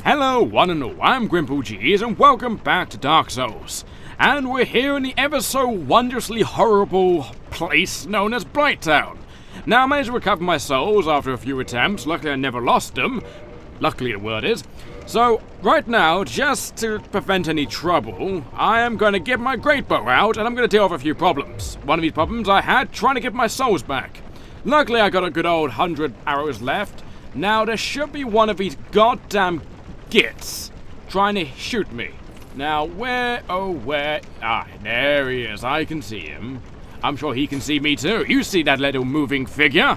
Hello one and all, I'm GrimpaulCheese and welcome back to Dark Souls. And we're here in the ever so wondrously horrible place known as Blighttown. Now I managed to recover my souls after a few attempts, luckily I never lost them. Luckily the word is. So right now, just to prevent any trouble, I am going to get my great bow out and I'm going to deal with a few problems. One of these problems I had trying to get my souls back. Luckily I got a good old 100 arrows left. Now there should be one of these goddamn gits trying to shoot me. Now where, oh where, there he is, I can see him. I'm sure he can see me too. You see that little moving figure?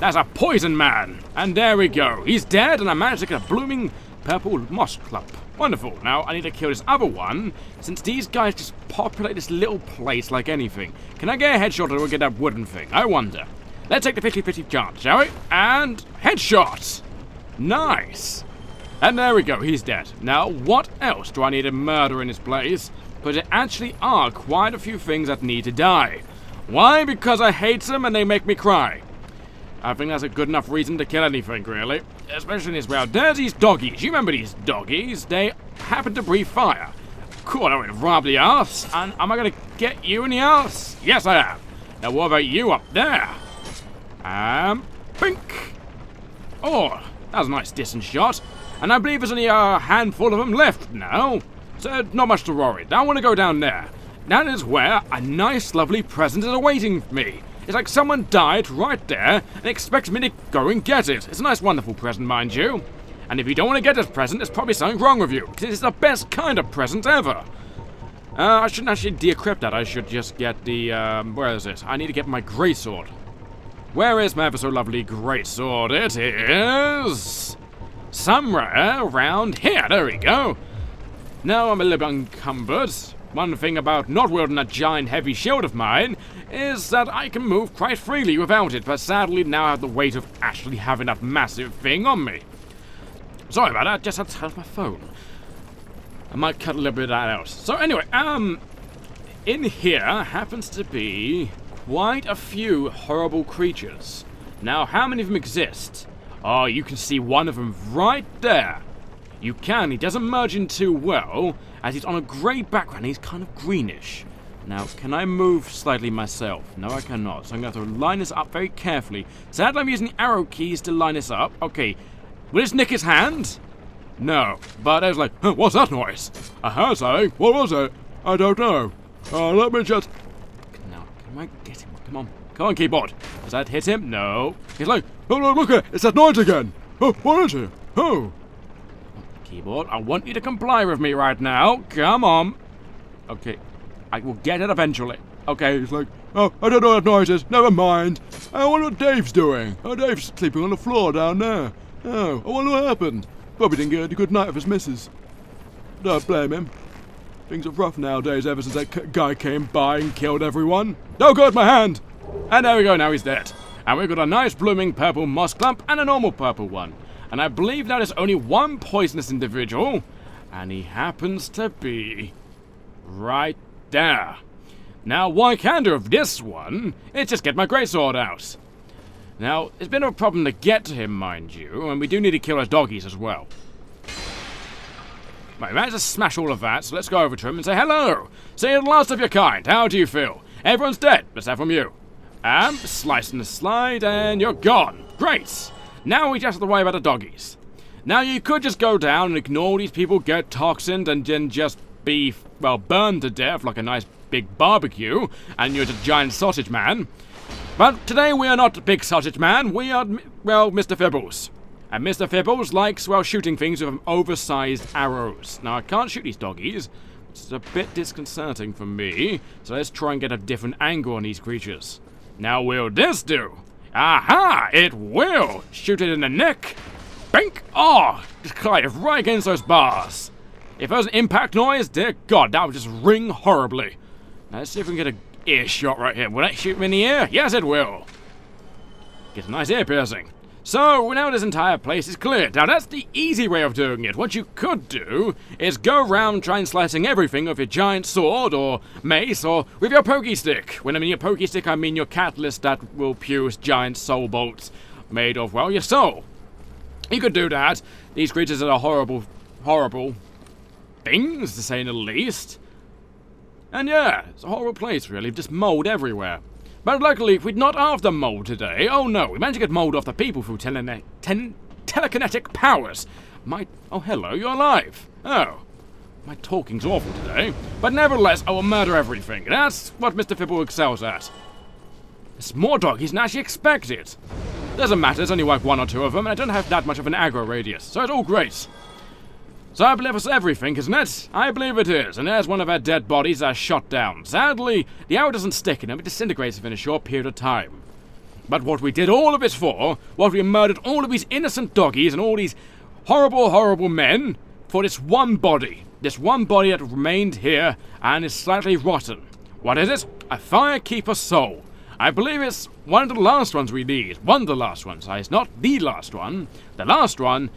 That's a poison man. And there we go, he's dead and I managed to get a blooming Purple Moss Clump. Wonderful. Now I need to kill this other one, since these guys just populate this little place like anything. Can I get a headshot or get that wooden thing? I wonder. Let's take the 50-50 chance, shall we? And headshot! Nice! And there we go, he's dead. Now, what else do I need to murder in this place? But there actually are quite a few things that need to die. Why? Because I hate them and they make me cry. I think that's a good enough reason to kill anything, really. Especially in this world. There's these doggies. You remember these doggies? They happen to breathe fire. Cool, I'm going to rob the arse. And am I going to get you in the arse? Yes, I am. Now, what about you up there? Bink. Oh, that was a nice distant shot. And I believe there's only a handful of them left now. So not much to worry. Now I want to go down there. That is where a nice lovely present is awaiting me. It's like someone died right there and expects me to go and get it. It's a nice wonderful present, mind you. And if you don't want to get this present, there's probably something wrong with you. Because it's the best kind of present ever. I shouldn't actually decrypt that. I should just get the, where is it? I need to get my greatsword. Where is my ever so lovely greatsword? It is somewhere around here. There we go. Now I'm a little bit encumbered. One thing about not wielding a giant heavy shield of mine is that I can move quite freely without it, but sadly now I have the weight of actually having that massive thing on me. Sorry about that, just had to touch my phone. I might cut a little bit of that out. So anyway, in here happens to be quite a few horrible creatures. Now, how many of them exist? Oh, you can see one of them right there. You can, he doesn't merge in too well, as he's on a grey background, he's kind of greenish. Now, can I move slightly myself? No, I cannot, so I'm going to have to line this up very carefully. Sadly, I'm using arrow keys to line this up. Okay, will this nick his hand? No, but I was like, huh, what's that noise? I heard something. What was it? I don't know. Let me just... Now, can I get him? Come on. Come on, keyboard. Does that hit him? No. He's like, oh, no, look at it. It's that noise again. Oh, what is it? Oh. Keyboard, I want you to comply with me right now. Come on. Okay. I will get it eventually. Okay, he's like, oh, I don't know what noise is. Never mind. I wonder what Dave's doing. Oh, Dave's sleeping on the floor down there. Oh, I wonder what happened. Probably didn't get a good night of his missus. Don't blame him. Things are rough nowadays ever since that guy came by and killed everyone. Oh god, my hand! And there we go, now he's dead. And we've got a nice blooming purple moss clump and a normal purple one. And I believe that is only one poisonous individual. And he happens to be right there. Now, what I can do with this one is just get my greatsword out. Now, it's been a problem to get to him, mind you, and we do need to kill his doggies as well. Right, we managed to smash all of that, so let's go over to him and say hello. Say you're the last of your kind. How do you feel? Everyone's dead, except from you. Slice and slide, and you're gone. Great. Now we just have to worry about the doggies. Now, you could just go down and ignore these people get toxined and then just be, well, burned to death like a nice big barbecue, and you're just a giant sausage man. But today we are not a big sausage man, we are, well, Mister Fibbles. And Mister Fibbles likes, well, shooting things with oversized arrows. Now, I can't shoot these doggies, which is a bit disconcerting for me, so let's try and get a different angle on these creatures. Now, will this do? Aha! It will! Shoot it in the neck. Bink! Oh! Just collide right against those bars. If there was an impact noise, dear God, that would just ring horribly. Now, let's see if we can get a ear shot right here. Will that shoot me in the ear? Yes, it will. Get a nice ear piercing. So, now this entire place is cleared. Now, that's the easy way of doing it. What you could do is go around trying slicing everything with your giant sword or mace or with your pokey stick. When I mean your pokey stick, I mean your catalyst that will fuse giant soul bolts made of, well, your soul. You could do that. These creatures are horrible horrible things, to say the least. And yeah, it's a horrible place, really. Just mold everywhere. But luckily, we're not after mold today. Oh no, we managed to get mold off the people through telekinetic powers. Oh hello, you're alive. Oh, my talking's awful today. But nevertheless, I will murder everything. That's what Mister Fibbles excels at. There's more doggies than actually expected. Doesn't matter, there's only like one or two of them, and I don't have that much of an aggro radius, so it's all great. So I believe it's everything, isn't it? I believe it is, and there's one of our dead bodies that shot down. Sadly, the arrow doesn't stick in him, it disintegrates within a short period of time. But what we did all of it for, what we murdered all of these innocent doggies and all these horrible, horrible men, for this one body. This one body that remained here and is slightly rotten. What is it? A Firekeeper soul. I believe it's one of the last ones we need. One of the last ones. It's not the last one. The last one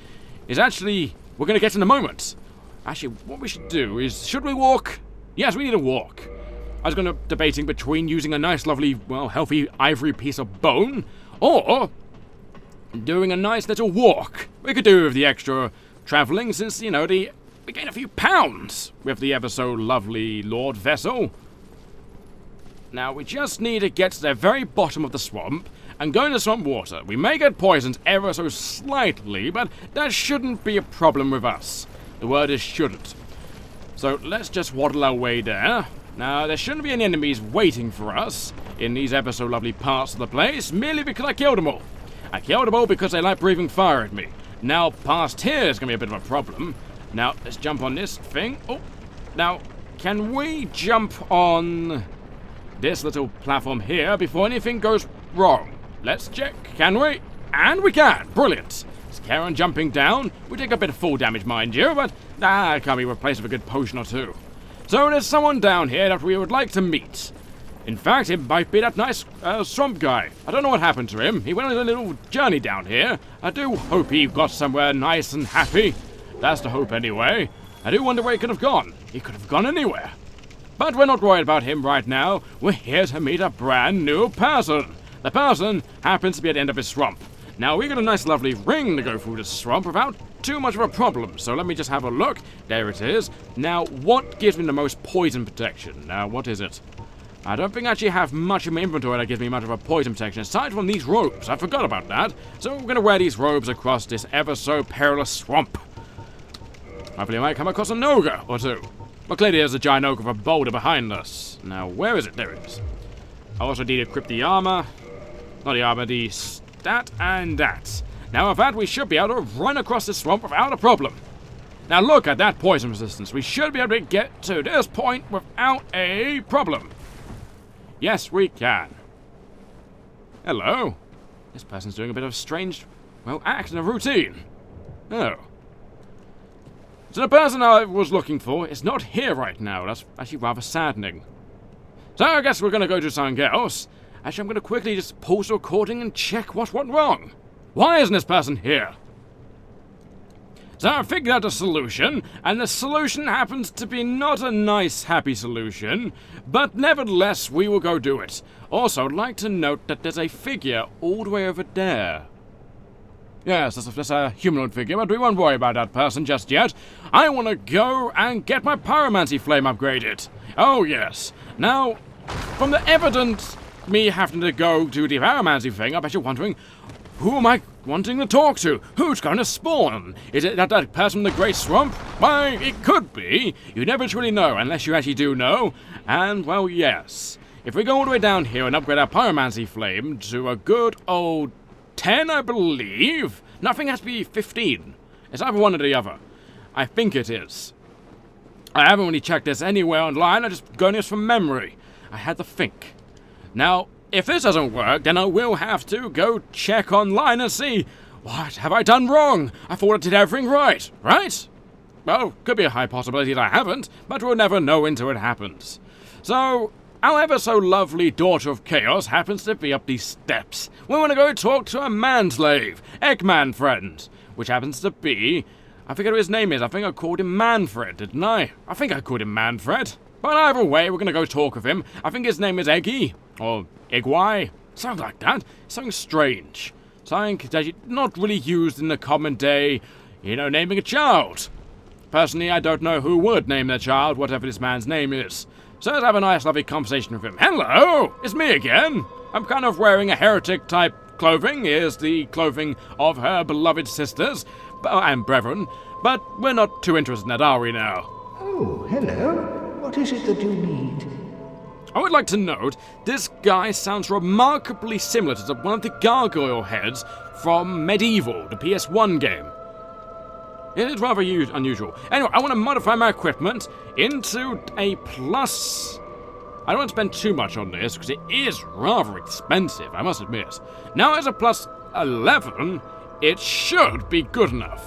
is actually... we're going to get in a moment. Actually, what we should do is... should we walk? Yes, we need to walk. I was going to debating between using a nice, lovely, well, healthy ivory piece of bone, or doing a nice little walk. We could do with the extra travelling since, you know, we gain a few pounds with the ever so lovely Lord Vessel. Now, we just need to get to the very bottom of the swamp and go into swamp water. We may get poisoned ever so slightly, but that shouldn't be a problem with us. The word is shouldn't. So let's just waddle our way there. Now, there shouldn't be any enemies waiting for us in these ever so lovely parts of the place, merely because I killed them all. I killed them all because they like breathing fire at me. Now, past here is going to be a bit of a problem. Now, let's jump on this thing. Oh, now, can we jump on this little platform here before anything goes wrong? Let's check. Can we? And we can. Brilliant. Let's carry on jumping down. We take a bit of full damage, mind you, but it can't be replaced with a good potion or two. So there's someone down here that we would like to meet. In fact, it might be that nice swamp guy. I don't know what happened to him. He went on a little journey down here. I do hope he got somewhere nice and happy. That's the hope anyway. I do wonder where he could have gone. He could have gone anywhere. But we're not worried about him right now. We're here to meet a brand new person. The person happens to be at the end of his swamp. Now, we got a nice lovely ring to go through this swamp without too much of a problem. So let me just have a look. There it is. Now, what gives me the most poison protection? Now, what is it? I don't think I actually have much in my inventory that gives me much of a poison protection, aside from these robes. I forgot about that. So we're going to wear these robes across this ever so perilous swamp. Hopefully I might come across a Noga or two. But clearly there's a giant ogre of a boulder behind us. Now, where is it? There it is. I also need to equip the armor. Not the armor, the stat and that. Now, with that, we should be able to run across this swamp without a problem. Now, look at that poison resistance. We should be able to get to this point without a problem. Yes, we can. Hello. This person's doing a bit of strange, well, act in a routine. Oh. So the person I was looking for is not here right now. That's actually rather saddening. So I guess we're going to go to something else. Actually, I'm going to quickly just pause the recording and check what went wrong. Why isn't this person here? So I figured out a solution, and the solution happens to be not a nice, happy solution, but nevertheless, we will go do it. Also, I'd like to note that there's a figure all the way over there. Yes, that's a humanoid figure, but we won't worry about that person just yet. I want to go and get my pyromancy flame upgraded. Oh, yes. Now, from the evidence, me having to go do the pyromancy thing, I bet you're wondering, who am I wanting to talk to? Who's going to spawn? Is it that person in the Great Swamp? Why, it could be. You never truly know, unless you actually do know. And, well, yes. If we go all the way down here and upgrade our pyromancy flame to a good old 10, I believe. Nothing has to be 15. It's either one or the other. I think it is. I haven't really checked this anywhere online. I'm just going this from memory. I had to think. Now, if this doesn't work, then I will have to go check online and see, what have I done wrong? I thought I did everything right, right? Well, could be a high possibility that I haven't, but we'll never know until it happens. So, our ever so lovely Daughter of Chaos happens to be up these steps. We want to go talk to a manslave, Eggman friend, which happens to be, I forget what his name is. I think I called him Manfred, didn't I? I think I called him Manfred. But either way, we're going to go talk with him. I think his name is Eggy, or Eggwai, something like that. Something strange. Something that not really used in the common day, naming a child. Personally, I don't know who would name their child whatever this man's name is. So let's have a nice, lovely conversation with him. Hello! It's me again! I'm kind of wearing a heretic-type clothing. Here's the clothing of her beloved sisters and brethren. But we're not too interested in that, are we now? Oh, hello. What is it that you need? I would like to note, this guy sounds remarkably similar to one of the gargoyle heads from Medieval, the PS1 game. It is rather unusual. Anyway, I want to modify my equipment into a plus... I don't want to spend too much on this, because it is rather expensive, I must admit. Now as a plus 11, it should be good enough.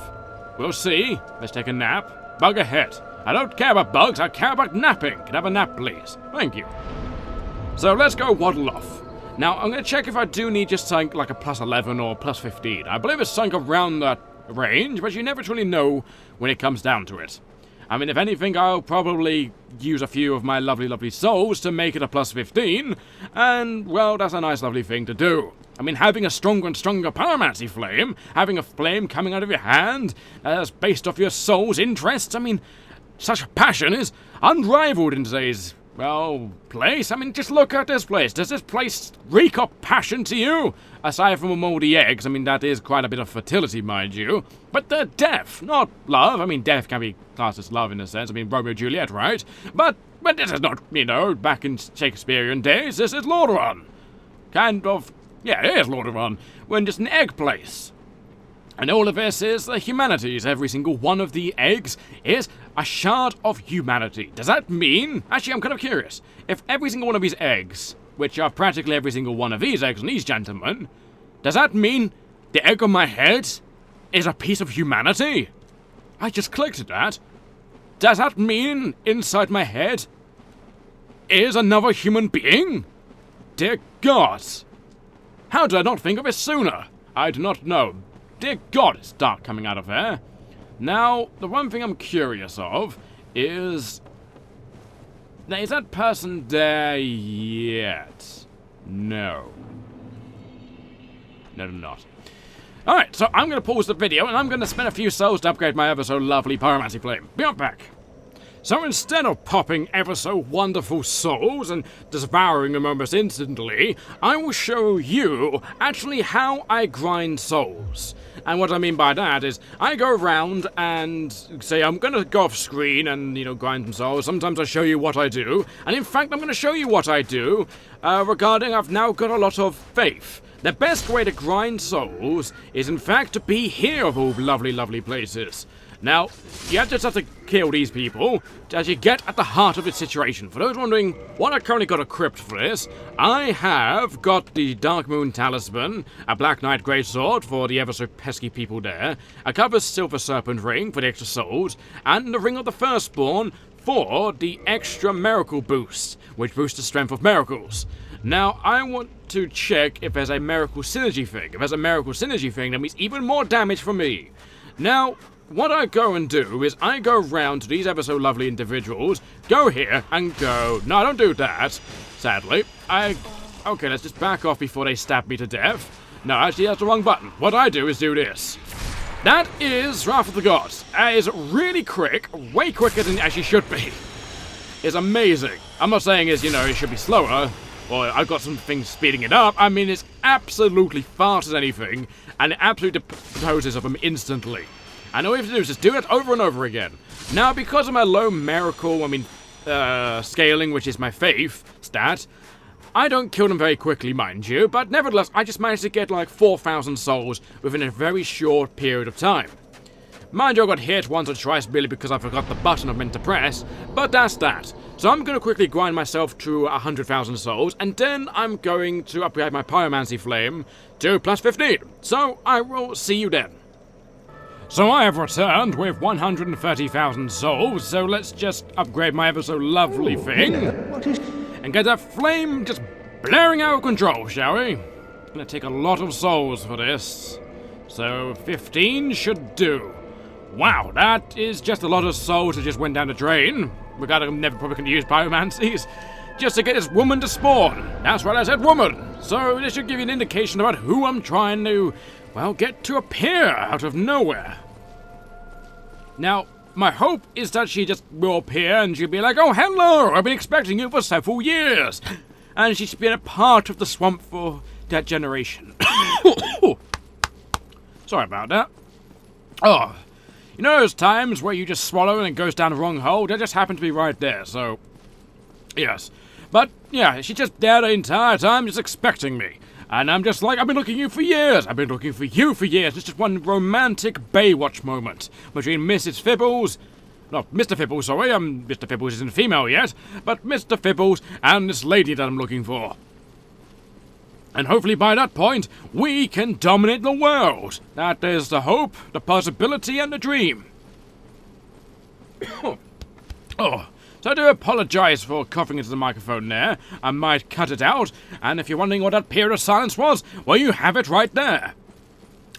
We'll see. Let's take a nap. Bug ahead. I don't care about bugs, I care about napping. Can I have a nap, please? Thank you. So let's go waddle off. Now, I'm going to check if I do need just something like a plus 11 or plus 15. I believe it's something around that range, but you never truly know when it comes down to it. I mean, if anything, I'll probably use a few of my lovely, lovely souls to make it a plus 15, and, well, that's a nice, lovely thing to do. I mean, having a stronger and stronger pyromancy flame, having a flame coming out of your hand, that's based off your soul's interests, I mean, such a passion is unrivaled in today's, well, place. I mean, just look at this place. Does this place reek of passion to you? Aside from moldy eggs, I mean, that is quite a bit of fertility, mind you. But they're death, not love. I mean, death can be classed as love in a sense. I mean, Romeo and Juliet, right? But this is not, you know, back in Shakespearean days. This is Lordaeron. Kind of, yeah, it is Lordaeron. We're in just an egg place. And all of this is the humanities. Every single one of the eggs is a shard of humanity. Does that mean... Actually, I'm kind of curious. If every single one of these eggs, which are practically every single one of these eggs on these gentlemen, does that mean the egg on my head is a piece of humanity? I just clicked at that. Does that mean inside my head is another human being? Dear God. How did I not think of it sooner? I do not know. Dear God, it's dark coming out of there. Now, the one thing I'm curious of is... Now, is that person there yet? No. No, not. Alright, so I'm going to pause the video and I'm going to spend a few souls to upgrade my ever so lovely pyromancy flame. Be right back. So instead of popping ever so wonderful souls and devouring them almost instantly, I will show you actually how I grind souls. And what I mean by that is, I go around and say I'm going to go off screen and, you know, grind some souls. Sometimes I show you what I do. And in fact, I'm going to show you what I do regarding I've now got a lot of faith. The best way to grind souls is in fact to be here of all lovely, lovely places. Now, you just have to kill these people as you get at the heart of the situation. For those wondering what I currently got equipped for this, I have got the Dark Moon Talisman, a Black Knight Greatsword for the ever so pesky people there, a Covered Silver Serpent Ring for the extra souls, and the Ring of the Firstborn for the extra miracle boost, which boosts the strength of miracles. Now, I want to check if there's a miracle synergy thing. If there's a miracle synergy thing, that means even more damage for me. Now, what I go and do is I go round to these ever so lovely individuals, go here and go... No, I don't do that, sadly. Okay, let's just back off before they stab me to death. No, actually, that's the wrong button. What I do is do this. That is Wrath of the Gods. That is really quick, way quicker than it actually should be. It's amazing. I'm not saying it's, you know, it should be slower, or I've got some things speeding it up. I mean, it's absolutely fast as anything, and it absolutely disposes of them instantly. And all you have to do is just do it over and over again. Now, because of my low miracle, scaling, which is my faith stat, I don't kill them very quickly, mind you, but nevertheless, I just managed to get like 4,000 souls within a very short period of time. Mind you, I got hit once or twice merely because I forgot the button I meant to press, but that's that. So I'm going to quickly grind myself to 100,000 souls, and then I'm going to upgrade my pyromancy flame to plus 15. So I will see you then. So I have returned with 130,000 souls, so let's just upgrade my ever so lovely thing. And get that flame just blaring out of control, shall we? It's gonna take a lot of souls for this. So 15 should do. Wow, that is just a lot of souls that just went down the drain. We're never probably gonna use pyromancies. Just to get this woman to spawn. That's right, I said woman. So this should give you an indication about who I'm trying to, well, get to appear out of nowhere. Now, my hope is that she just will appear and she'll be like, oh, hello, I've been expecting you for several years. And she's been a part of the swamp for that generation. Sorry about that. Oh, you know those times where you just swallow and it goes down the wrong hole? That just happened to be right there, so... Yes. But, yeah, she's just there the entire time just expecting me. And I'm just like, I've been looking at you for years. I've been looking for you for years. It's just one romantic Baywatch moment between Mrs. Fibbles... Not Mister Fibbles, sorry. Mister Fibbles isn't female yet. But Mister Fibbles and this lady that I'm looking for. And hopefully by that point, we can dominate the world. That is the hope, the possibility, and the dream. Oh, so I do apologize for coughing into the microphone there. I might cut it out, and if you're wondering what that period of silence was, well, you have it right there.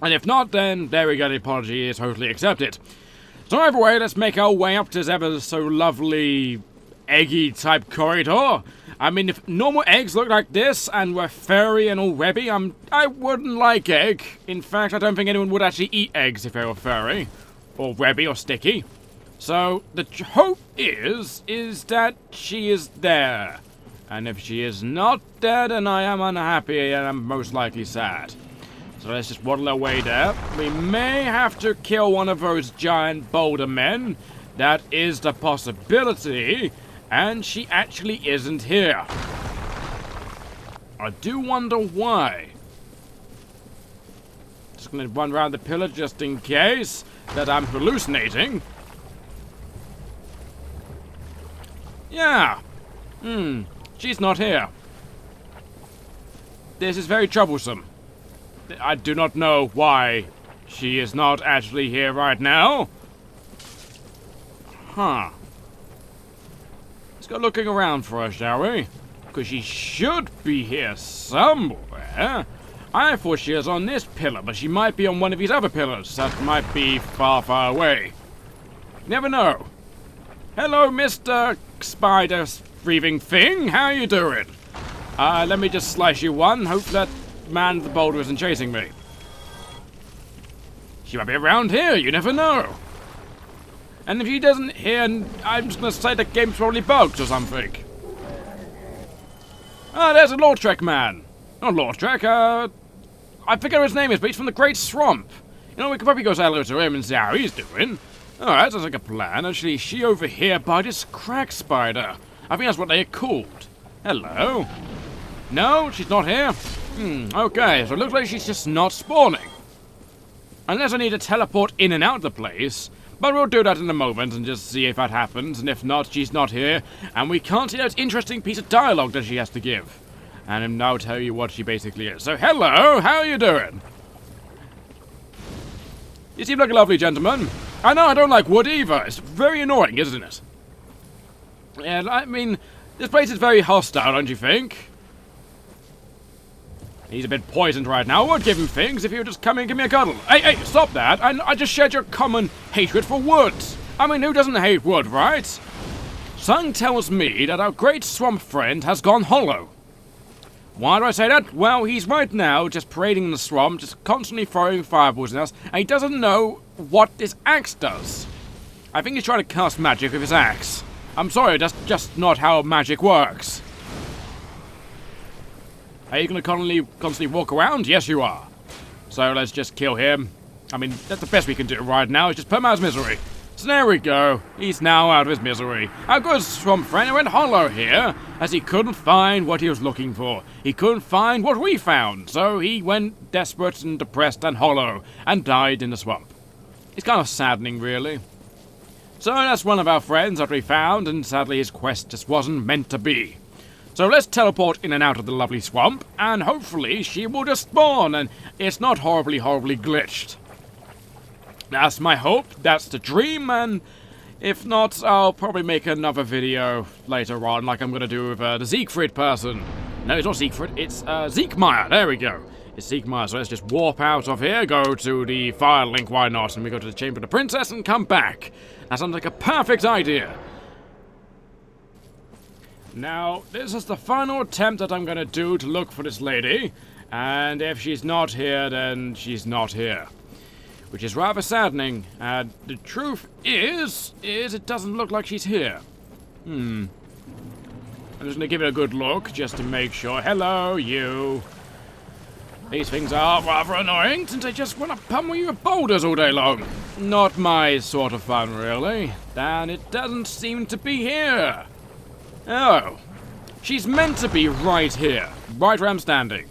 And if not, then there we go, the apology is totally accepted. So either way, let's make our way up to this ever so lovely, eggy type corridor. I mean, if normal eggs look like this and were furry and all webby, I wouldn't like egg. In fact, I don't think anyone would actually eat eggs if they were furry, or webby, or sticky. So, the hope is that she is there. And if she is not there, then I am unhappy and I'm most likely sad. So let's just waddle our way there. We may have to kill one of those giant boulder men. That is the possibility. And she actually isn't here. I do wonder why. Just gonna run around the pillar just in case that I'm hallucinating. Yeah. She's not here. This is very troublesome. I do not know why she is not actually here right now. Huh. Let's go looking around for her, shall we? Because she should be here somewhere. I thought she was on this pillar, but she might be on one of these other pillars that might be far, far away. Never know. Hello, Mr. Spider-breathing thing. How you doing? Let me just slice you one. Hope that man with the boulder isn't chasing me. She might be around here. You never know. And if he doesn't hear, I'm just going to say the game's probably bugged or something. Ah, there's a Lautrec man. Not Lautrec, I forget what his name is, but he's from the Great Swamp. You know, we could probably go say hello to him and see how he's doing. Alright, sounds like a plan. Actually, she over here by this crack spider. I think that's what they're called. Hello? No, she's not here? Okay, so it looks like she's just not spawning. Unless I need to teleport in and out of the place. But we'll do that in a moment and just see if that happens. And if not, she's not here. And we can't see that interesting piece of dialogue that she has to give. And I'll tell you what she basically is. So, hello, how are you doing? You seem like a lovely gentleman. I know I don't like wood either. It's very annoying, isn't it? And I mean, this place is very hostile, don't you think? He's a bit poisoned right now. I would give him things if he would just come and give me a cuddle. Hey, stop that. I just shared your common hatred for wood. I mean, who doesn't hate wood, right? Something tells me that our great swamp friend has gone hollow. Why do I say that? Well, he's right now just parading in the swamp, just constantly throwing fireballs at us, and he doesn't know what this axe does. I think he's trying to cast magic with his axe. I'm sorry, that's just not how magic works. Are you going to constantly walk around? Yes, you are. So let's just kill him. I mean, that's the best we can do right now, is just put him out of his misery. So there we go. He's now out of his misery. Our good swamp friend went hollow here, as he couldn't find what he was looking for. He couldn't find what we found, so he went desperate and depressed and hollow, and died in the swamp. It's kind of saddening, really. So that's one of our friends that we found, and sadly his quest just wasn't meant to be. So let's teleport in and out of the lovely swamp, and hopefully she will just spawn, and it's not horribly glitched. That's my hope, that's the dream, and if not, I'll probably make another video later on, like I'm going to do with the Siegfried person. No, it's not Siegfried, it's Siegmeyer, there we go. It's Siegmeyer, so let's just warp out of here, go to the fire link, why not, and we go to the Chamber of the Princess and come back. That sounds like a perfect idea. Now, this is the final attempt that I'm going to do to look for this lady, and if she's not here, then she's not here. which is rather saddening. The truth is it doesn't look like she's here. I'm just gonna give it a good look, just to make sure. Hello, you. These things are rather annoying, since they just want to pummel you with boulders all day long. Not my sort of fun, really. And it doesn't seem to be here. Oh. She's meant to be right here. Right where I'm standing.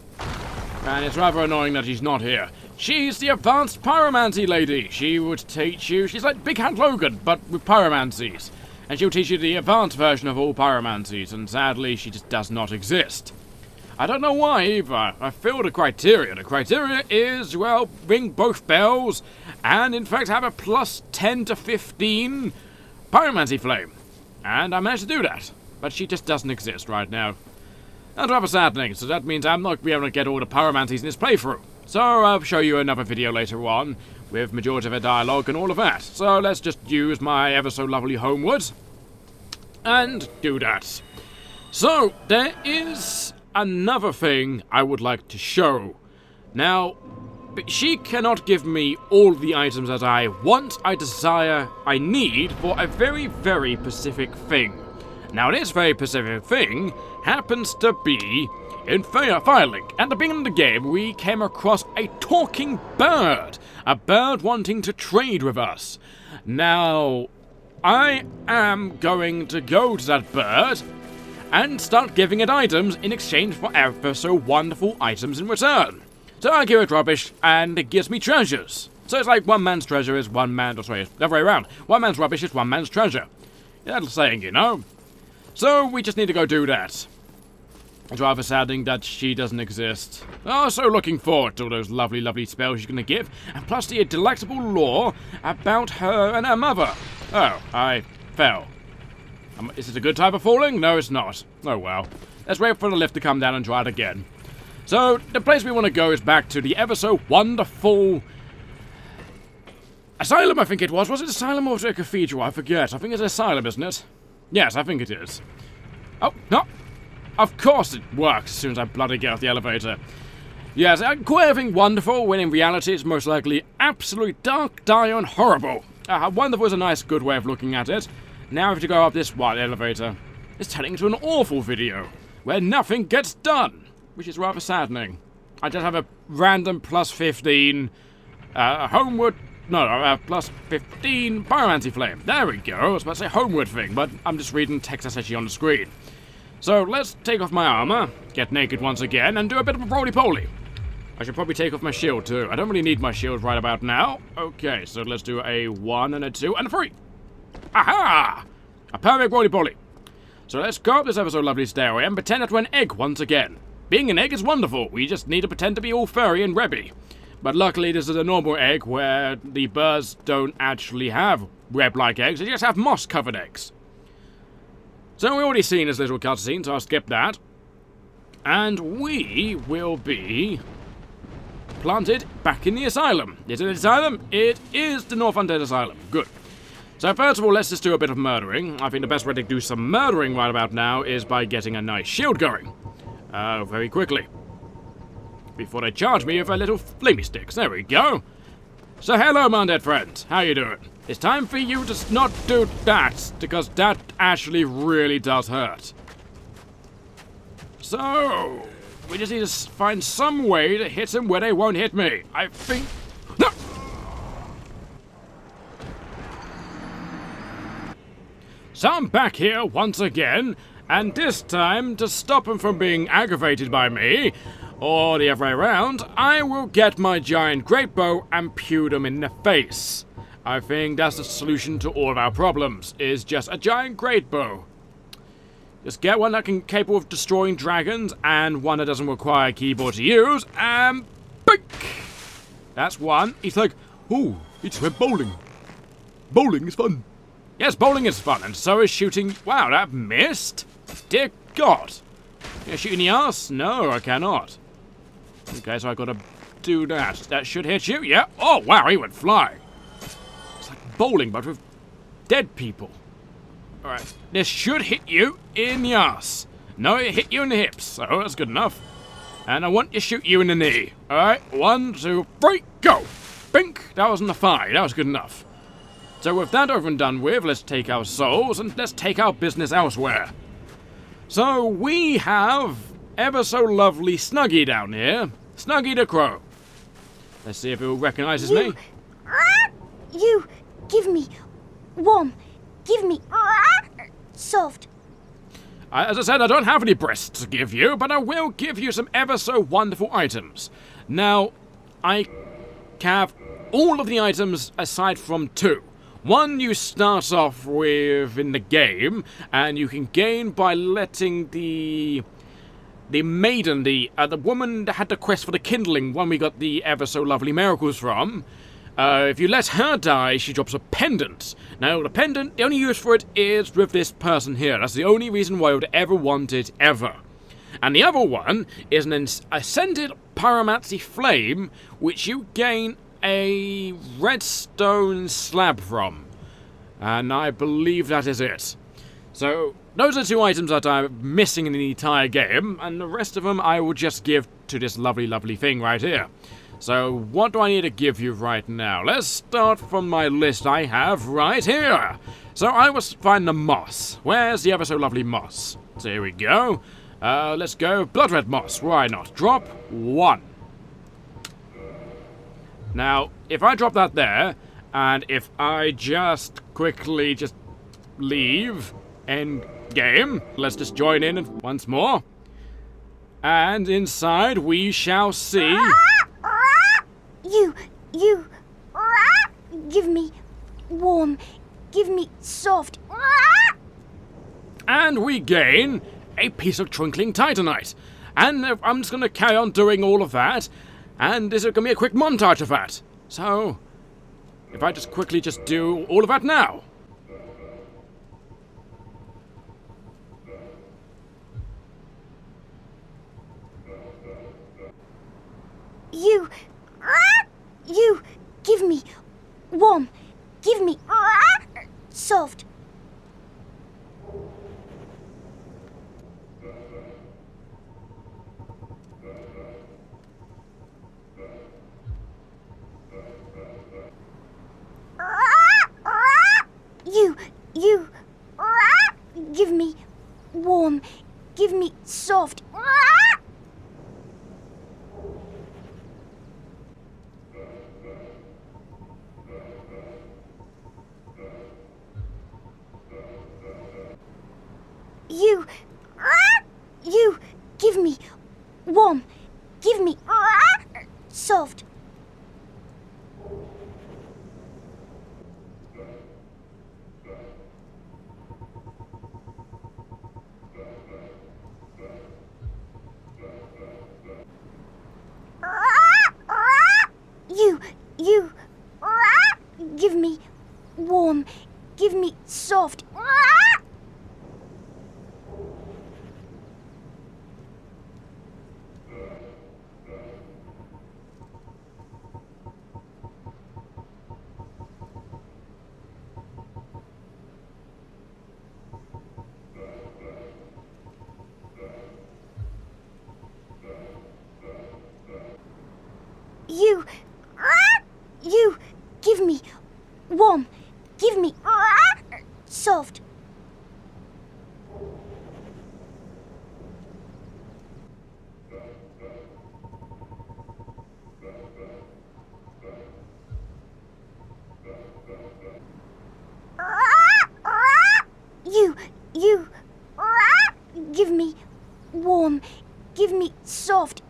And it's rather annoying that she's not here. She's the advanced pyromancy lady. She would teach you... She's like Big Hand Logan, but with pyromancies. And she'll teach you the advanced version of all pyromancies. And sadly, she just does not exist. I don't know why either. I filled the criteria. The criteria is, well, ring both bells, and in fact have a plus 10 to 15 pyromancy flame. And I managed to do that. But she just doesn't exist right now. That's rather saddening, so that means I'm not going to be able to get all the pyromancies in this playthrough. So I'll show you another video later on, with majority of the dialogue and all of that. So let's just use my ever so lovely Homewood, and do that. So, there is another thing I would like to show. Now, she cannot give me all the items that I want, I desire, I need for a very, very specific thing. Now, this very specific thing happens to be in Firelink. At the beginning of the game, we came across a talking bird. A bird wanting to trade with us. Now, I am going to go to that bird and start giving it items in exchange for ever so wonderful items in return. So I give it rubbish, and it gives me treasures. So it's like one man's treasure is one man's... sorry, the other way around. One man's rubbish is one man's treasure. That's a saying, you know. So we just need to go do that. It's rather saddening that she doesn't exist. Oh, so looking forward to all those lovely, lovely spells she's going to give, and plus the delectable lore about her and her mother. Oh, I fell. Is it a good type of falling? No, it's not. Oh well. Let's wait for the lift to come down and try it again. So, the place we want to go is back to the ever so wonderful... Asylum, I think it was. Was it Asylum or was it a cathedral? I forget. I think it's Asylum, isn't it? Yes, I think it is. Oh, no. Of course it works as soon as I bloody get off the elevator. Yes, quite everything wonderful, when in reality it's most likely absolutely dark, dire, and horrible. Wonderful is a nice, good way of looking at it. Now if you go up this one elevator, it's turning into an awful video, where nothing gets done, which is rather saddening. I just have a random plus 15, Homewood, plus 15 pyromancy flame. There we go, I was about to say Homewood thing, but I'm just reading text that's actually on the screen. So let's take off my armor, get naked once again, and do a bit of a roly-poly. I should probably take off my shield too. I don't really need my shield right about now. Okay, so let's do a 1 and a 2 and a 3. Aha! A perfect roly-poly. So let's go up this ever so lovely stairway and pretend that we're an egg once again. Being an egg is wonderful. We just need to pretend to be all furry and rebby. But luckily this is a normal egg where the birds don't actually have web-like eggs. They just have moss-covered eggs. So we've already seen this little cutscene, so I'll skip that. And we will be planted back in the asylum. Is it an asylum? It is the North Undead Asylum. Good. So first of all, let's just do a bit of murdering. I think the best way to do some murdering right about now is by getting a nice shield going. Very quickly. Before they charge me with their little flamey sticks. There we go. So hello, my undead friends. How you doing? It's time for you to not do that, because that actually really does hurt. So, we just need to find some way to hit them where they won't hit me. I think... No! So I'm back here once again, and this time, to stop them from being aggravated by me, or the other way around, I will get my giant great bow and pew them in the face. I think that's the solution to all of our problems, is just a giant great bow. Just get one that can capable of destroying dragons, and one that doesn't require a keyboard to use, and bink! That's one. He's like, ooh, it's went bowling. Bowling is fun. Yes, bowling is fun, and so is shooting. Wow, that missed? Dear God. Can I shoot in the ass? No, I cannot. Okay, so I gotta do that. That should hit you, yeah. Oh, wow, he went flying. It's like bowling, but with dead people. Alright, this should hit you in the ass. No, it hit you in the hips, so that's good enough. And I want to shoot you in the knee. Alright, 1, 2, 3, go! Bink! That wasn't a 5. That was good enough. So with that over and done with, let's take our souls and let's take our business elsewhere. So we have ever so lovely Snuggy down here. Snuggly the Crow. Let's see if he recognizes me. You give me warm. Give me soft. As I said, I don't have any breasts to give you, but I will give you some ever so wonderful items. Now, I have all of the items aside from 2. One you start off with in the game, and you can gain by letting the maiden, the woman that had the quest for the kindling, one we got the ever so lovely miracles from. If you let her die, she drops a pendant. Now, the pendant, the only use for it is with this person here. That's the only reason why I would ever want it, ever. And the other one is an ascended pyromancy flame, which you gain a redstone slab from. And I believe that is it. So, those are 2 items that I'm missing in the entire game, and the rest of them I will just give to this lovely, lovely thing right here. So, what do I need to give you right now? Let's start from my list I have right here. So, I will find the moss. Where's the ever so lovely moss? So, here we go. Let's go Bloodred Moss. Why not? Drop 1. Now, if I drop that there, and if I just quickly just leave, end game, let's just join in once more. And inside we shall see... You give me warm. Give me soft. And we gain a piece of Twinkling Titanite. And I'm just going to carry on doing all of that. And this is going to be a quick montage of that. So, if I just quickly just do all of that now. You give me warm. Give me soft. You give me warm. Give me soft. You give me warm. Give me soft. You give me warm. Give me soft. You give me warm. Give me soft. You give me warm. Give me soft.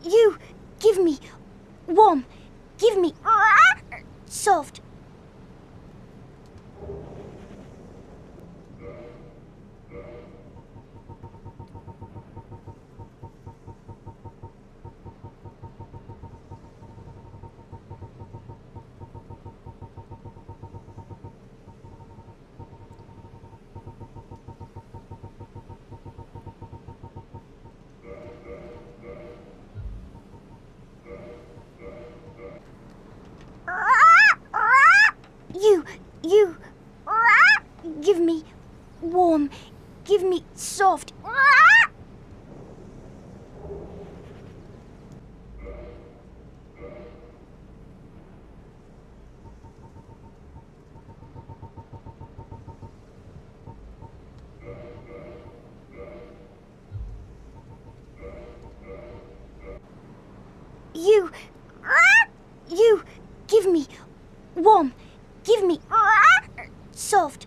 You give me warm. Give me soft. You give me warm. Give me soft.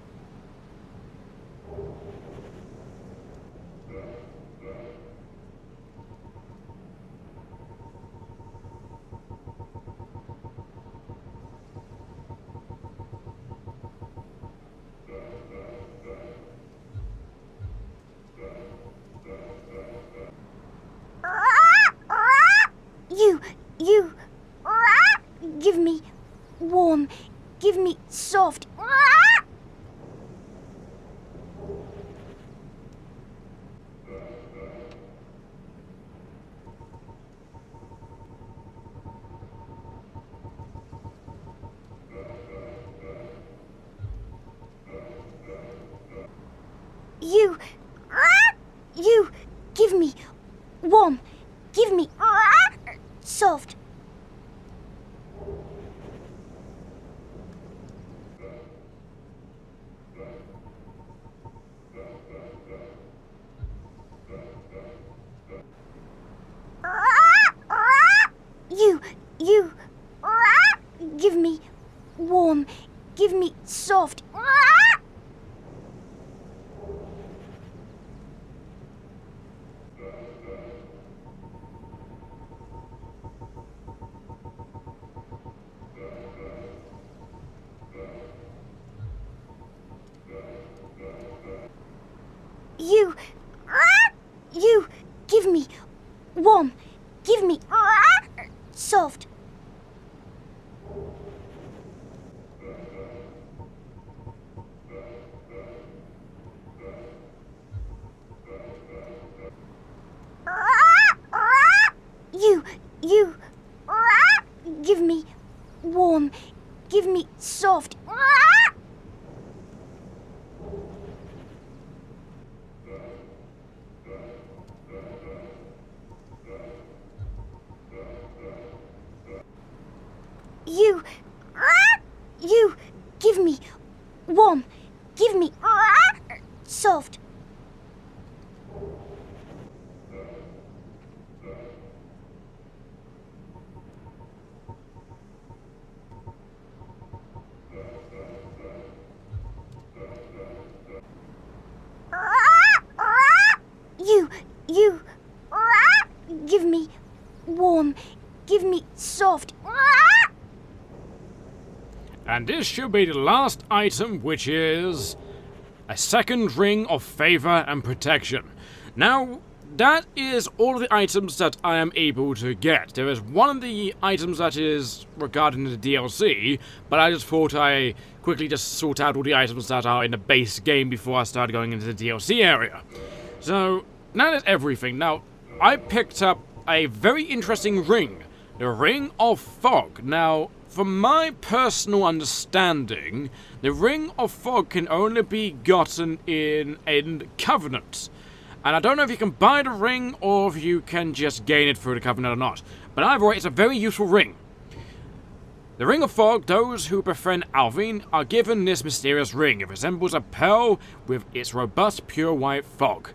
You give me warm. Give me soft. You give me warm. Give me soft. You give me warm. Give me soft. You give me warm. Give me soft. You give me warm. Give me soft. You give me warm. Give me soft. You give me warm. Give me soft. And this should be the last item, which is a second ring of favor and protection. Now, that is all of the items that I am able to get. There is one of the items that is regarding the DLC, but I just thought I quickly just sort out all the items that are in the base game before I started going into the DLC area. So, now that's everything. Now, I picked up a very interesting ring. The Ring of Fog. Now, from my personal understanding, the Ring of Fog can only be gotten in Covenant. And I don't know if you can buy the ring or if you can just gain it through the Covenant or not. But either way, it's a very useful ring. The Ring of Fog, those who befriend Alvin are given this mysterious ring. It resembles a pearl with its robust, pure white fog.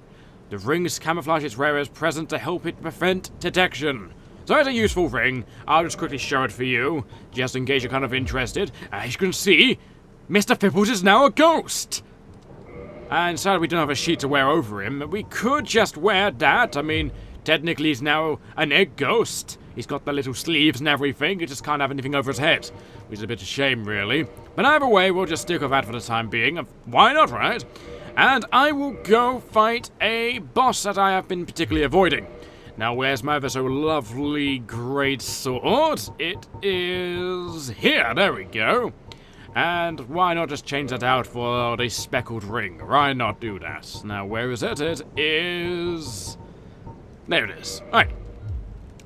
The ring's camouflage its rarest present to help it prevent detection. So it's a useful ring. I'll just quickly show it for you, just in case you're kind of interested. As you can see, Mister Fibbles is now a ghost! And sadly we don't have a sheet to wear over him. We could just wear that. I mean, technically he's now an egg ghost. He's got the little sleeves and everything. He just can't have anything over his head, which is a bit of a shame, really. But either way, we'll just stick with that for the time being. Why not, right? And I will go fight a boss that I have been particularly avoiding. Now, where's my ever so lovely great sword? It is here. There we go. And why not just change that out for the speckled ring? Why not do that? Now, where is it? It is... there it is. Alright.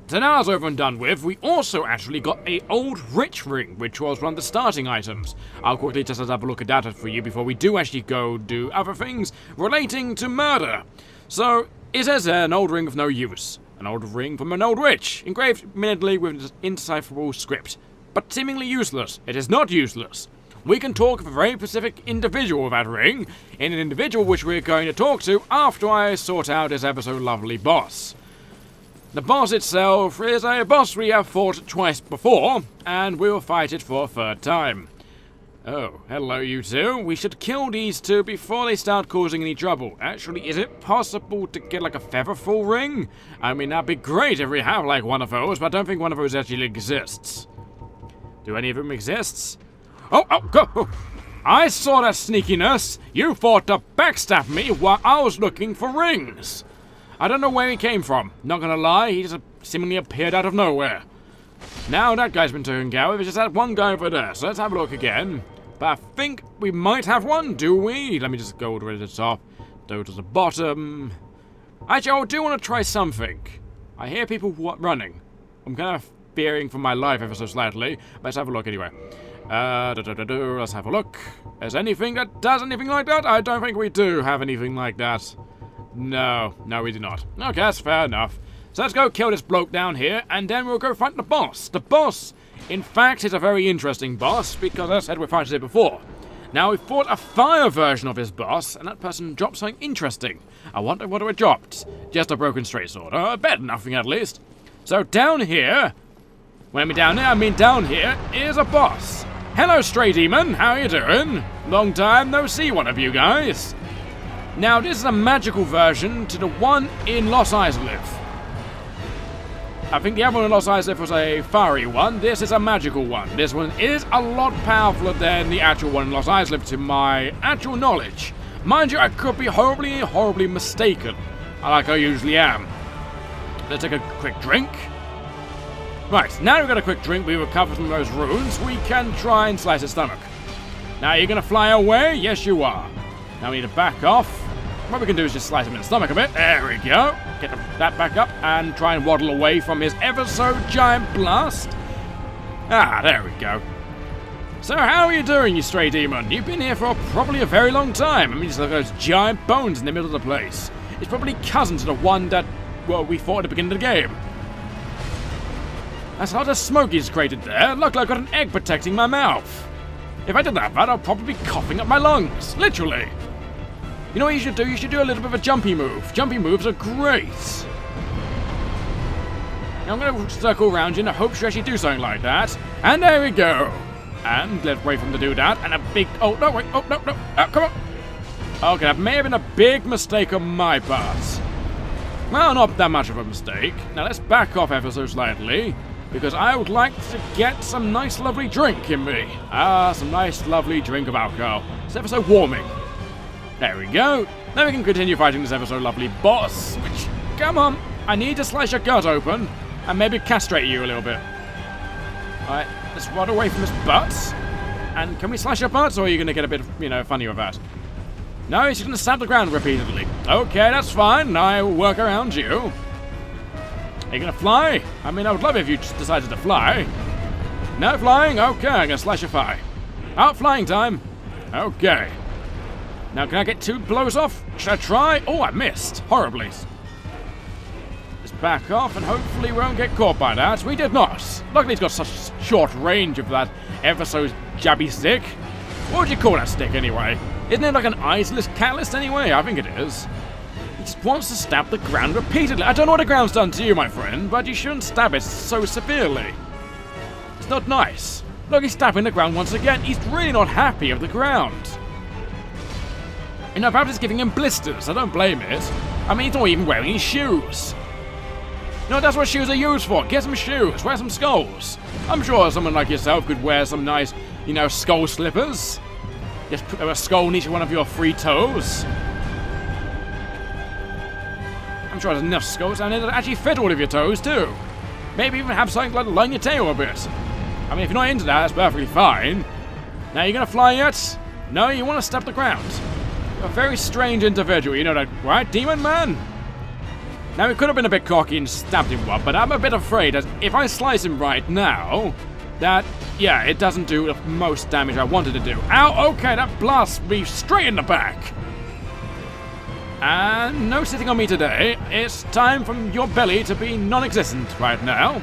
So now that's over and done with, we also actually got a old rich ring, which was one of the starting items. I'll quickly just have a look at that for you before we do actually go do other things relating to murder. So, it says an old ring of no use. An old ring from an old witch, engraved minutely with an indecipherable script. But seemingly useless. It is not useless. We can talk of a very specific individual of that ring, in an individual which we're going to talk to after I sort out this ever so lovely boss. The boss itself is a boss we have fought twice before, and we'll fight it for a third time. Oh, hello you two. We should kill these two before they start causing any trouble. Actually, is it possible to get like a featherfall ring? I mean, that'd be great if we have like one of those, but I don't think one of those actually exists. Do any of them exist? Oh, go! Oh. I saw that sneakiness. You thought to backstab me while I was looking for rings. I don't know where he came from. Not gonna lie, he just seemingly appeared out of nowhere. Now that guy's been taken care of, there's just that one guy over there, so let's have a look again. But I think we might have one, do we? Let me just go all the way to the top, go to the bottom. Actually, I do want to try something. I hear people running. I'm kind of fearing for my life ever so slightly. Let's have a look anyway. Let's have a look. Is anything that does anything like that? I don't think we do have anything like that. No, we do not. Okay, that's fair enough. So let's go kill this bloke down here, and then we'll go fight the boss. The boss, in fact, is a very interesting boss, because as I said, we fought it before. Now, we fought a fire version of this boss, and that person dropped something interesting. I wonder what it dropped. Just a broken straight sword. Better nothing, at least. So down here, when I mean down there, I mean down here, is a boss. Hello, Stray Demon. How you doing? Long time no see, one of you guys. Now, this is a magical version to the one in Lost Islip. I think the other one in Lost Islip was a fiery one. This is a magical one. This one is a lot powerful than the actual one in Lost Islip, to my actual knowledge. Mind you, I could be horribly mistaken, like I usually am. Let's take a quick drink. Right, now we've got a quick drink, we recover from those runes, we can try and slice his stomach. Now, you're gonna fly away? Yes, you are. Now we need to back off. What we can do is just slice him in the stomach a bit. There we go. Get that back up and try and waddle away from his ever so giant blast. Ah, there we go. So how are you doing, you stray demon? You've been here for probably a very long time. I mean, just look at those giant bones in the middle of the place. It's probably cousin to the one that, well, we fought at the beginning of the game. That's a lot of smoke he's created there. Look, I've got an egg protecting my mouth. If I did that bad, I'll probably be coughing up my lungs. Literally. You know what you should do? You should do a little bit of a jumpy move. Jumpy moves are great. Now I'm going to circle around you in the hopes you actually do something like that. And there we go. And let's wait for him to do that. And a big... Oh, no, wait. Oh, no. Oh, come on. Okay, that may have been a big mistake on my part. Well, not that much of a mistake. Now let's back off ever so slightly, because I would like to get some nice lovely drink in me. Some nice lovely drink of alcohol. It's ever so warming. There we go. Now we can continue fighting this ever so lovely boss, which, come on, I need to slice your gut open and maybe castrate you a little bit. Alright, let's run away from his butt. And can we slice your butts, or are you going to get a bit, funny with that? No, he's just going to stab the ground repeatedly. Okay, that's fine. I will work around you. Are you going to fly? I mean, I would love it if you just decided to fly. No flying? Okay, I'm going to slash your thigh. Out flying time. Okay. Now, can I get 2 blows off? Should I try? Oh, I missed. Horribly. Let's back off and hopefully we won't get caught by that. We did not. Luckily, he's got such short range of that ever so jabby stick. What would you call that stick, anyway? Isn't it like an eyeless catalyst, anyway? I think it is. He just wants to stab the ground repeatedly. I don't know what the ground's done to you, my friend, but you shouldn't stab it so severely. It's not nice. Look, he's stabbing the ground once again. He's really not happy of the ground. Perhaps it's giving him blisters. I don't blame it. I mean, he's not even wearing any shoes. That's what shoes are used for. Get some shoes. Wear some skulls. I'm sure someone like yourself could wear some nice, skull slippers. Just put a skull in each one of your 3 toes. I'm sure there's enough skulls down there that actually fit all of your toes, too. Maybe even have something like line your tail a bit. I mean, if you're not into that, that's perfectly fine. Now, you going to fly yet? No, you want to step the ground. A very strange individual, you know that, right, Demon Man? Now, he could have been a bit cocky and stabbed him one, but I'm a bit afraid that if I slice him right now, that, yeah, it doesn't do the most damage I wanted to do. Ow, okay, that blasts me straight in the back. And no sitting on me today. It's time for your belly to be non-existent right now.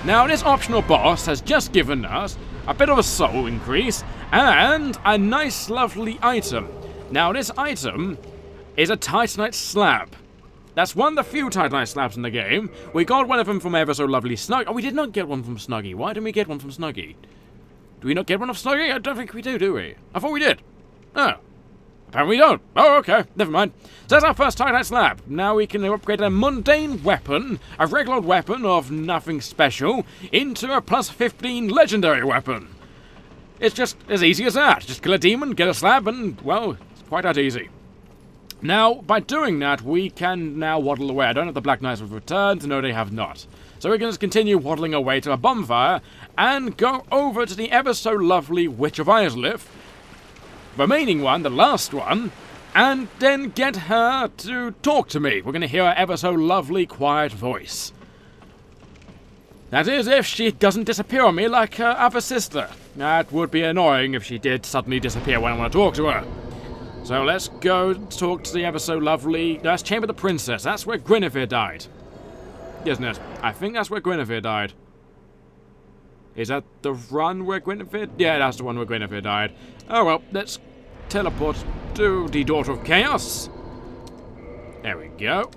Now, this optional boss has just given us a bit of a soul increase and a nice, lovely item. Now, this item is a Titanite slab. That's one of the few Titanite slabs in the game. We got one of them from ever so lovely Snug. Oh, we did not get one from Snuggy. Why didn't we get one from Snuggy? Do we not get one of Snuggy? I don't think we do we? I thought we did. Oh. Apparently we don't. Oh, okay. Never mind. So that's our first Titanite slab. Now we can upgrade a mundane weapon, a regular weapon of nothing special, into a plus 15 legendary weapon. It's just as easy as that. Just kill a demon, get a slab, and, well, it's quite that easy. Now, by doing that, we can now waddle away. I don't know if the Black Knights have returned. No, they have not. So we can just continue waddling away to a bonfire and go over to the ever so lovely Witch of Islip, remaining one, the last one, and then get her to talk to me. We're going to hear her ever so lovely, quiet voice. That is, if she doesn't disappear on me like her other sister. That would be annoying if she did suddenly disappear when I want to talk to her. So let's go talk to the ever so lovely... That's Chamber of the Princess. That's where Guinevere died. Isn't it? I think that's where Guinevere died. Is that the run where Guinevere... Yeah, that's the one where Guinevere died. Oh well, let's teleport to the Daughter of Chaos. There we go.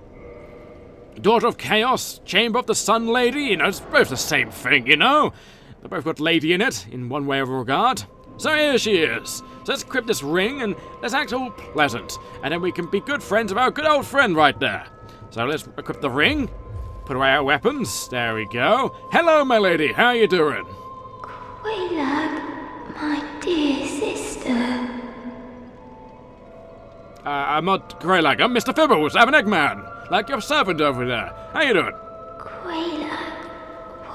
Daughter of Chaos, Chamber of the Sun Lady. You know, it's both the same thing, you know? They've both got lady in it, in one way or regard. So here she is. So let's equip this ring and let's act all pleasant. And then we can be good friends of our good old friend right there. So let's equip the ring. Put away our weapons. There we go. Hello, my lady. How are you doing? Quelaag, my dear sister. I'm not Quelaag. I'm Mister Fibbles. I'm an Eggman. Like your servant over there. How you doing? Quelaag,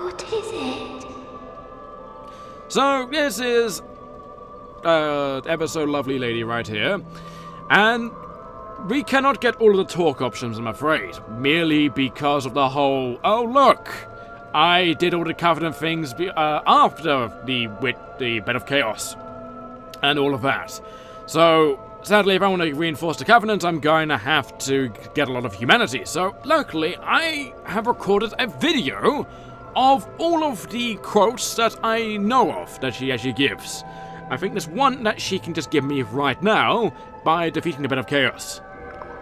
what is it? So, this is ever so lovely lady right here. And we cannot get all of the talk options, I'm afraid. Merely because of the whole, oh look, I did all the Covenant things after the Bed of Chaos. And all of that. So, sadly, if I want to reinforce the Covenant, I'm going to have to get a lot of humanity. So, luckily, I have recorded a video of all of the quotes that I know of that she actually gives. I think there's one that she can just give me right now by defeating the Bed of Chaos.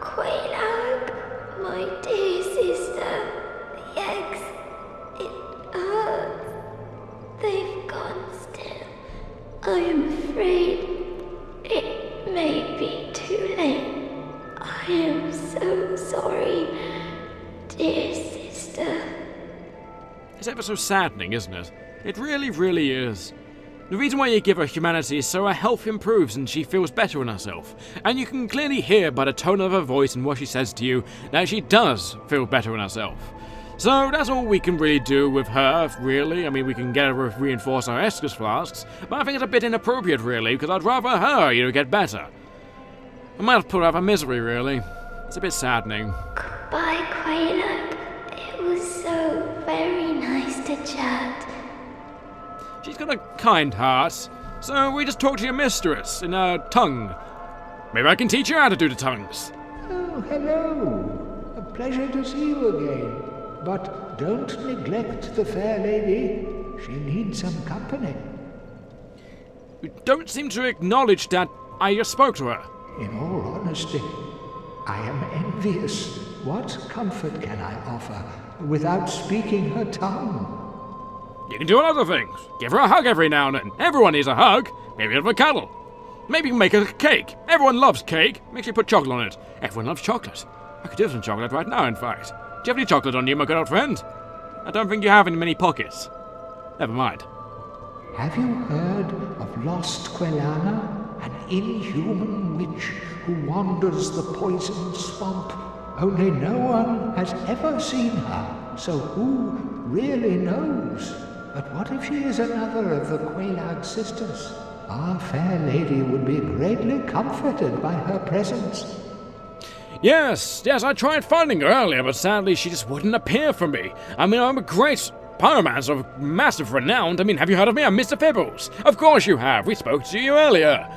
Quelaag, my dear sister, the eggs, it hurts. They've gone still. I am afraid it may be too late. I am so sorry, dear sister. It's ever so saddening, isn't it? It really, really is. The reason why you give her humanity is so her health improves and she feels better in herself. And you can clearly hear by the tone of her voice and what she says to you that she does feel better in herself. So that's all we can really do with her, really. I mean, we can get her to reinforce our Estus flasks, but I think it's a bit inappropriate, really, because I'd rather her, get better. I might have put her out of her misery, really. It's a bit saddening. Goodbye, Quelaag. It was so very nice to chat. She's got a kind heart, so we just talk to your mistress in her tongue. Maybe I can teach you how to do the tongues. Oh, hello. A pleasure to see you again. But don't neglect the fair lady. She needs some company. You don't seem to acknowledge that I just spoke to her. In all honesty, I am envious. What comfort can I offer without speaking her tongue? You can do other things. Give her a hug every now and then. Everyone needs a hug. Maybe have a cuddle. Maybe make a cake. Everyone loves cake. Make sure you put chocolate on it. Everyone loves chocolate. I could do some chocolate right now, in fact. Do you have any chocolate on you, my good old friend? I don't think you have in many pockets. Never mind. Have you heard of Lost Quelana, an inhuman witch who wanders the poison swamp? Only no one has ever seen her, so who really knows? But what if she is another of the Quelaag sisters? Our fair lady would be greatly comforted by her presence. Yes, I tried finding her earlier, but sadly she just wouldn't appear for me. I mean, I'm a great pyromancer of massive renown. I mean, have you heard of me? I'm Mister Fibbles. Of course you have. We spoke to you earlier.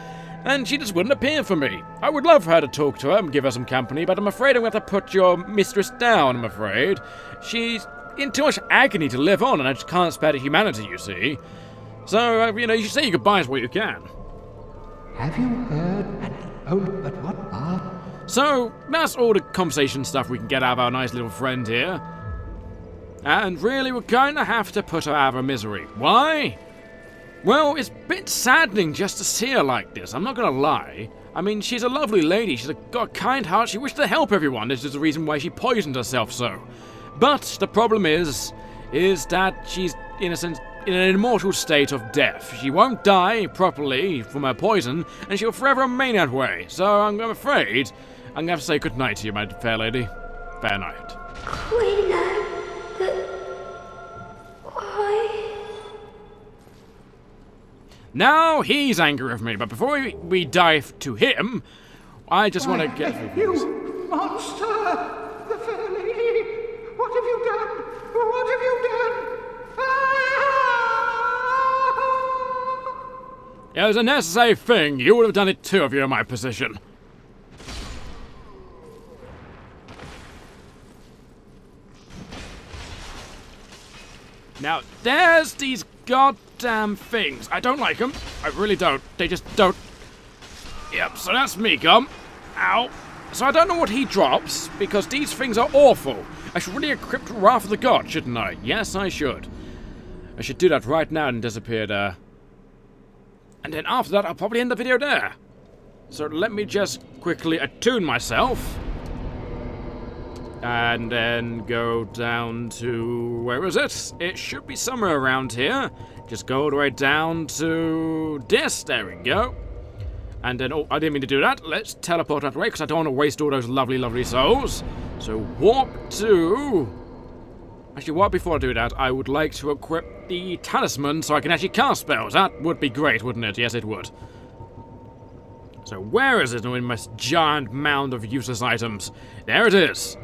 And she just wouldn't appear for me. I would love her to talk to her and give her some company, but I'm afraid I'm going to have to put your mistress down, I'm afraid. She's in too much agony to live on, and I just can't spare the humanity, you see. So, you should say your goodbyes while you can. Have you heard? Oh, but what are... So, that's all the conversation stuff we can get out of our nice little friend here. And really, we're going to have to put her out of her misery. Why? Well, it's a bit saddening just to see her like this, I'm not going to lie. I mean, she's a lovely lady, she's got a kind heart, she wishes to help everyone. This is the reason why she poisoned herself so. But the problem is that she's, in a sense, in an immortal state of death. She won't die properly from her poison, and she'll forever remain that way. So I'm afraid I'm going to have to say goodnight to you, my fair lady. Fair night. Quayla, but why? Now he's angry with me, but before we dive to him, I just want to get through this. You monster! The fair lady! What have you done? What have you done? It was a necessary thing. You would have done it too if you were in my position. Now, there's these goddamn things. I don't like them. I really don't. They just don't. Yep, so that's me, gum. Ow. So I don't know what he drops, because these things are awful. I should really equip Wrath of the God, shouldn't I? Yes, I should. I should do that right now and disappear there. And then after that, I'll probably end the video there. So let me just quickly attune myself. And then go down to... where is it? It should be somewhere around here. Just go all the way down to this. There we go. And then... oh, I didn't mean to do that. Let's teleport that way, because I don't want to waste all those lovely, lovely souls. So warp to... actually, what before I do that, I would like to equip the talisman so I can actually cast spells. That would be great, wouldn't it? Yes, it would. So where is it in this giant mound of useless items? There it is.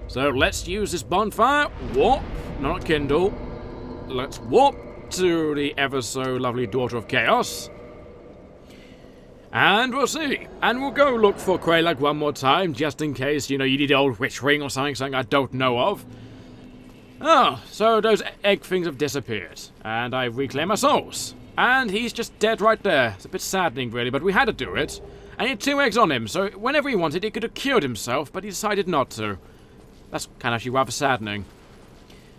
So let's use this bonfire. Warp, not kindle. Let's warp to the ever so lovely Daughter of Chaos. And we'll see. And we'll go look for Quayla one more time, just in case, you know, you need the old witch ring or something I don't know of. Oh, so those egg things have disappeared. And I reclaim my souls. And he's just dead right there. It's a bit saddening, really, but we had to do it. And he had 2 eggs on him, so whenever he wanted, he could have cured himself, but he decided not to. That's kind of actually rather saddening.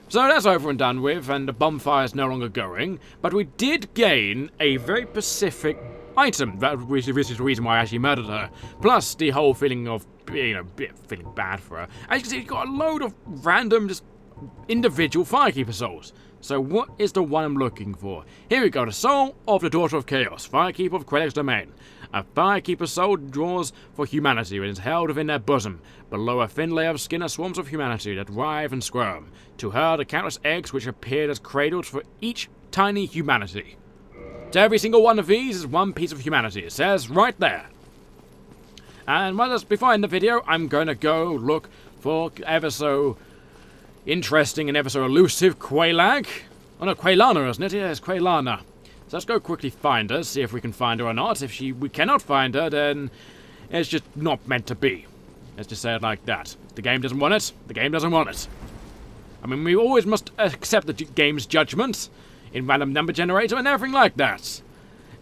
So that's over and done with, and the bonfire is no longer going. But we did gain a very specific item, which is the reason why I actually murdered her. Plus the whole feeling of, you know, feeling bad for her. As you can see, you've got a load of random, just individual Firekeeper souls. So what is the one I'm looking for? Here we go, the Soul of the Daughter of Chaos, Firekeeper of Quayla's Domain. A Firekeeper soul draws for humanity and is held within their bosom. Below a thin layer of skin are swarms of humanity that writhe and squirm. To her, the countless eggs which appeared as cradles for each tiny humanity. To every single one of these is one piece of humanity, it says right there. And before I end the video, I'm going to go look for ever so interesting and ever so elusive Quaylag. Oh no, Quaylana, isn't it? Yes, Quaylana. So let's go quickly find her, see if we can find her or not. If we cannot find her, then it's just not meant to be. Let's just say it like that. If the game doesn't want it, the game doesn't want it. I mean, we always must accept the game's judgment in random number generator and everything like that.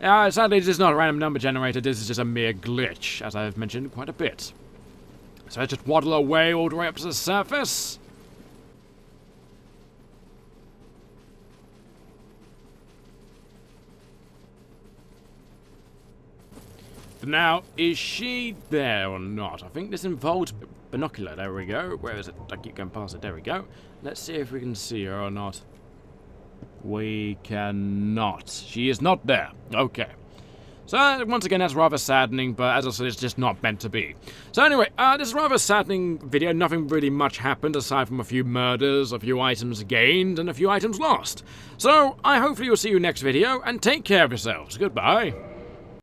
Sadly, this is not a random number generator, this is just a mere glitch, as I've mentioned quite a bit. So let's just waddle away all the way up to the surface. Now, is she there or not? I think this involves binocular. There we go. Where is it? I keep going past it. There we go. Let's see if we can see her or not. We cannot. She is not there. Okay. So, once again, that's rather saddening, but as I said, it's just not meant to be. So anyway, this is a rather saddening video. Nothing really much happened, aside from a few murders, a few items gained, and a few items lost. So, I hopefully will see you next video, and take care of yourselves. Goodbye.